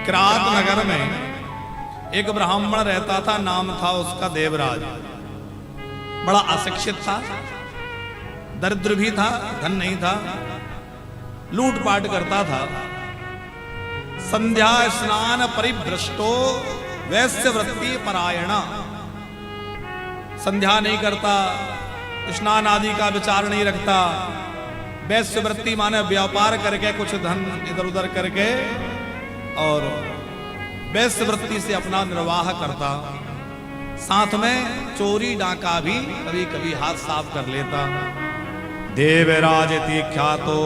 किरात नगर में एक ब्राह्मण रहता था, नाम था उसका देवराज। बड़ा अशिक्षित था, दरिद्र भी था, धन नहीं था, लूटपाट करता था। संध्या स्नान परिभ्रष्टो वैश्य वृत्ति परायणा। संध्या नहीं करता, स्नान आदि का विचार नहीं रखता, वैश्य वृत्ति माने व्यापार करके कुछ धन इधर उधर करके और वैश्य वृत्ति से अपना निर्वाह करता। साथ में चोरी डाका भी कभी कभी हाथ साफ कर लेता। देवराज इति ख्यातो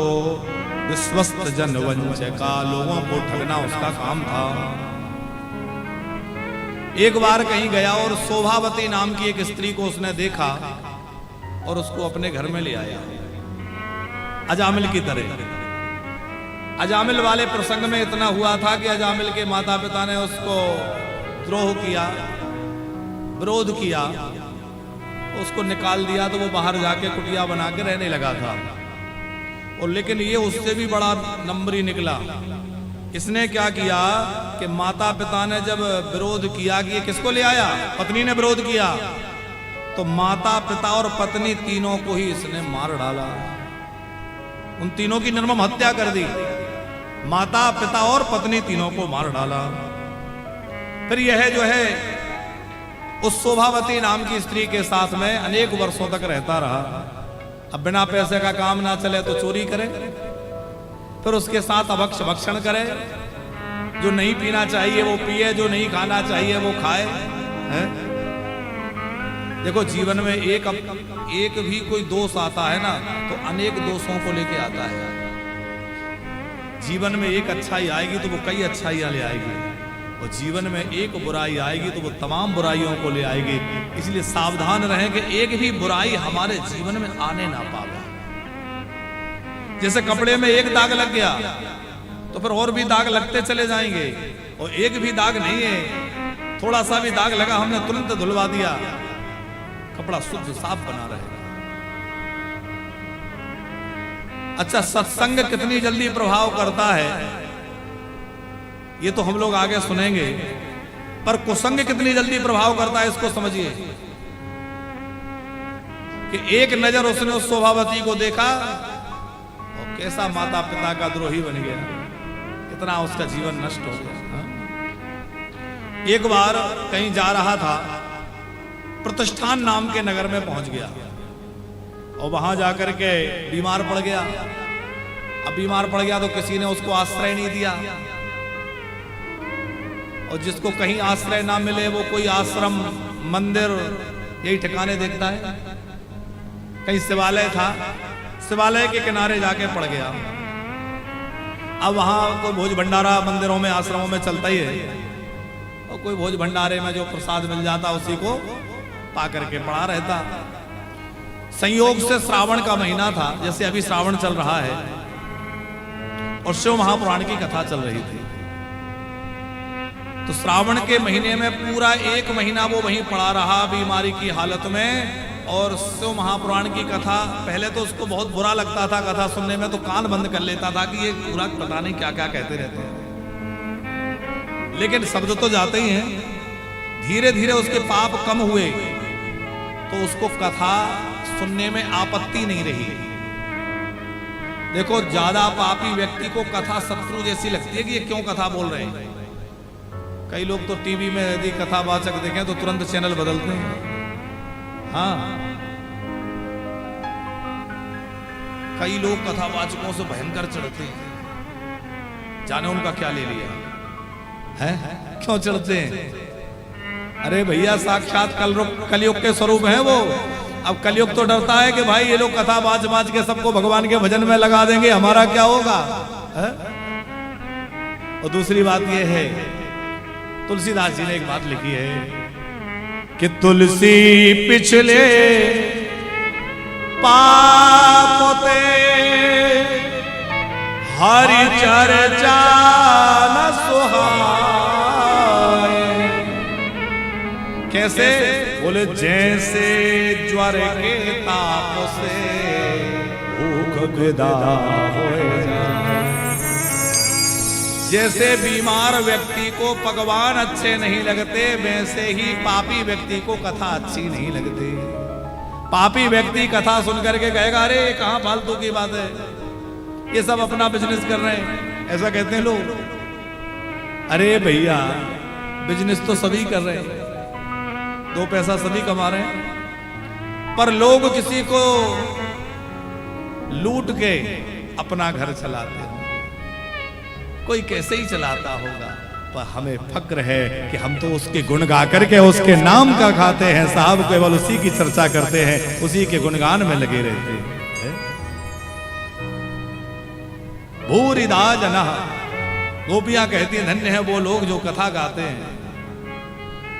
विश्वस्त जन वंचका। लोगों को ठगना उसका काम था। एक बार कहीं गया और शोभावती नाम की एक स्त्री को उसने देखा और उसको अपने घर में ले आया, अजामिल की तरह। अजामिल वाले प्रसंग में इतना हुआ था कि अजामिल के माता पिता ने उसको द्रोह किया, विरोध किया, उसको निकाल दिया तो वो बाहर जाके कुटिया बना के रहने लगा था। और लेकिन ये उससे भी बड़ा नंबरी निकला। इसने क्या किया कि माता पिता ने जब विरोध किया कि ये किसको ले आया, पत्नी ने विरोध किया, तो माता पिता और पत्नी तीनों को ही इसने मार डाला। उन तीनों की निर्मम हत्या कर दी। माता पिता और पत्नी तीनों को मार डाला। फिर यह जो है उस शोभावती नाम की स्त्री के साथ में अनेक वर्षों तक रहता रहा। अब बिना पैसे का काम ना चले तो चोरी करे, फिर उसके साथ अभक्ष भक्षण करे, जो नहीं पीना चाहिए वो पिए, जो नहीं खाना चाहिए वो खाए। है? देखो जीवन में एक भी कोई दोष आता है ना तो अनेक दोषों को लेके आता है। जीवन में एक अच्छाई आएगी तो वो कई अच्छाइयां ले आएगी, और जीवन में एक बुराई आएगी तो वो तमाम बुराइयों को ले आएगी। इसलिए सावधान रहें कि एक भी बुराई हमारे जीवन में आने ना पावे। जैसे कपड़े में एक दाग लग गया तो फिर और भी दाग लगते चले जाएंगे, और एक भी दाग नहीं है, थोड़ा सा भी दाग लगा हमने तुरंत धुलवा दिया, कपड़ा शुद्ध साफ बना रहेगा। अच्छा, सत्संग कितनी जल्दी प्रभाव करता है ये तो हम लोग आगे सुनेंगे, पर कुसंग कितनी जल्दी प्रभाव करता है इसको समझिए। कि एक नजर उसने उस शोभावती को देखा और कैसा माता पिता का द्रोही बन गया, इतना उसका जीवन नष्ट हो गया। एक बार कहीं जा रहा था, प्रतिष्ठान नाम के नगर में पहुंच गया और वहां जाकर के बीमार पड़ गया। अब बीमार पड़ गया तो किसी ने उसको आश्रय नहीं दिया, और जिसको कहीं आश्रय ना मिले वो कोई आश्रम मंदिर यही ठिकाने देखता है। कहीं शिवालय था, शिवालय के किनारे जाके पड़ गया। अब वहां कोई भोज भंडारा मंदिरों में आश्रमों में चलता ही है, और कोई भोज भंडारे में जो प्रसाद मिल जाता उसी को पा करके पड़ा रहता। संयोग से श्रावण का महीना था, जैसे अभी श्रावण चल रहा है, और शिव महापुराण की कथा चल रही थी। तो श्रावण के महीने में पूरा एक महीना वो वहीं पड़ा रहा बीमारी की हालत में, और शिव महापुराण की कथा, पहले तो उसको बहुत बुरा लगता था कथा सुनने में, तो कान बंद कर लेता था कि ये पूरा पता नहीं क्या क्या कहते रहते हैं, लेकिन शब्द तो जाते ही हैं। धीरे धीरे उसके पाप कम हुए तो उसको कथा सुनने में आपत्ति नहीं रही। देखो ज्यादा पापी व्यक्ति को कथा शत्रु जैसी लगती है कि ये क्यों कथा बोल रहे हैं। कई लोग तो टीवी में यदि कथावाचक देखें तो तुरंत चैनल बदलते हैं। हाँ, कई लोग कथावाचकों से भयंकर चढ़ते हैं, जाने उनका क्या ले लिया है, क्यों चढ़ते हैं। अरे भैया साक्षात कलयुग के स्वरूप हैं वो। अब कलयुग तो डरता है कि भाई ये लोग कथा बाज बाज के सबको भगवान के भजन में लगा देंगे, हमारा क्या होगा है? और दूसरी बात ये है, तुलसीदास जी ने एक बात लिखी है कि तुलसी पिछले पाप पे हरि चर्चा न सुहाए। कैसे? बोले जैसे ज्वर के ताप से भूख विदा हो जैसे बीमार व्यक्ति को पकवान अच्छे नहीं लगते, वैसे ही पापी व्यक्ति को कथा अच्छी नहीं लगती। पापी व्यक्ति कथा सुनकर के कहेगा अरे कहाँ फालतू की बात है, ये सब अपना बिजनेस कर रहे हैं, ऐसा कहते हैं लोग। अरे भैया बिजनेस तो सभी कर रहे हैं, दो पैसा सभी कमा रहे हैं, पर लोग किसी को लूट के अपना घर चलाते हैं। कोई कैसे ही चलाता होगा, पर हमें फक्र है कि हम तो उसके गुण गा करके उसके नाम का खाते हैं साहब, केवल उसी की चर्चा करते हैं, उसी के गुणगान में लगे रहते हैं। भूरिदा जनः, गोपियां कहती हैं धन्य है वो लोग जो कथा गाते हैं,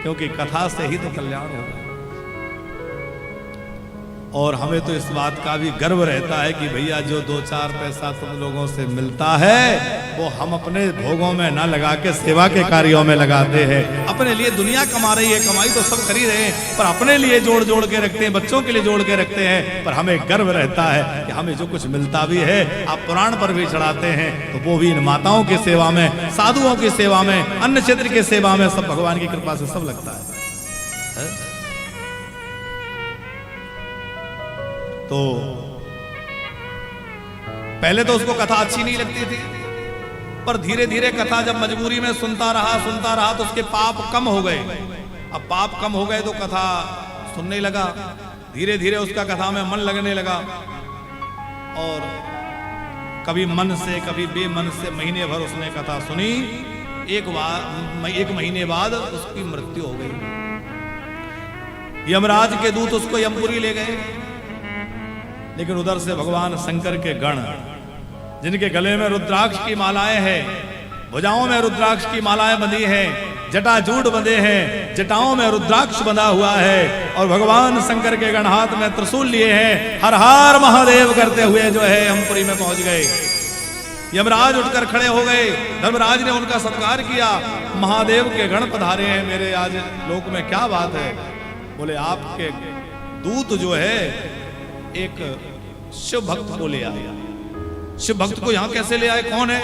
क्योंकि कथा से ही तो कल्याण होगा। और हमें तो इस बात का भी गर्व रहता है कि भैया जो दो चार पैसा तुम लोगों से मिलता है वो हम अपने भोगों में ना लगा के सेवा के कार्यों में लगाते हैं। अपने लिए दुनिया कमा रही है, कमाई तो सब कर ही रहे हैं, पर अपने लिए जोड़ जोड़ के रखते हैं, बच्चों के लिए जोड़ के रखते हैं। पर हमें गर्व रहता है कि हमें जो कुछ मिलता भी है, आप पुराण पर भी चढ़ाते हैं तो वो भी इन माताओं की सेवा में, साधुओं की सेवा में, अन्य क्षेत्र की सेवा में, सब भगवान की कृपा से सब लगता है। तो पहले तो उसको कथा अच्छी नहीं लगती थी, पर धीरे धीरे कथा जब मजबूरी में सुनता रहा तो उसके पाप कम हो गए। अब पाप कम हो गए तो कथा सुनने लगा, धीरे धीरे उसका कथा में मन लगने लगा, और कभी मन से कभी बेमन से महीने भर उसने कथा सुनी। एक महीने बाद उसकी मृत्यु हो गई। यमराज के दूत उसको यमपुरी ले गए, लेकिन उधर से भगवान शंकर के गण, जिनके गले में रुद्राक्ष की मालाएं हैं, भुजाओं में रुद्राक्ष की मालाएं बंधी हैं, जटाजूट बंधे हैं, जटाओं में रुद्राक्ष बंधा हुआ है, और भगवान शंकर के गण हाथ में त्रिशूल लिए हैं, हर हर महादेव करते हुए जो है यमपुरी में पहुंच गए। यमराज उठकर खड़े हो गए, धर्मराज ने उनका सत्कार किया। महादेव के गण पधारे हैं मेरे आज लोक में, क्या बात है? बोले आपके दूत जो है एक शिव भक्त को ले आया। शिव भक्त को यहां कैसे ले आए, कौन है?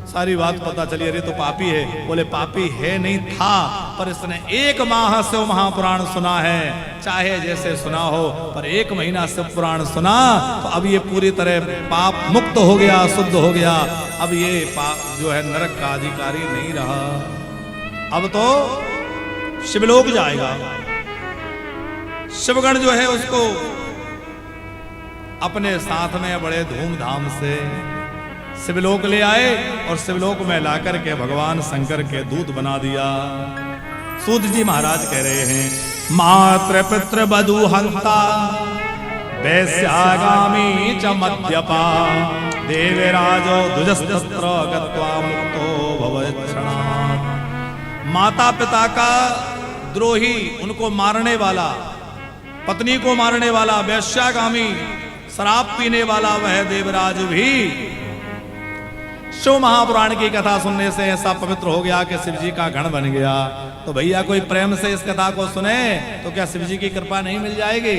सारी बात पता चली, अरे तो पापी है। बोले पापी है नहीं था, पर इसने 1 माह शिव महापुराण सुना है, चाहे जैसे सुना हो, पर 1 महीना शिव पुराण सुना तो अब ये पूरी तरह पाप मुक्त हो गया, शुद्ध हो गया। अब ये पाप जो है नरक का अधिकारी नहीं रहा, अब तो शिवलोक जाएगा। शिवगण जो है उसको अपने साथ में बड़े धूमधाम से शिवलोक ले आए, और शिवलोक में लाकर के भगवान शंकर के दूत बना दिया। सूत जी महाराज कह रहे हैं, मात्र पितृ बधु हंता वैश्यागामी च मद्यपा देवराजो दुजस्त्र गत्वा मुक्तो भवच्छना। माता पिता का द्रोही, उनको मारने वाला, पत्नी को मारने वाला, वैश्यागामी, शराब पीने वाला वह देवराज भी शिव महापुराण की कथा सुनने से ऐसा पवित्र हो गया कि शिव जी का गण बन गया। तो भैया कोई प्रेम से इस कथा को सुने तो क्या शिव जी की कृपा नहीं मिल जाएगी?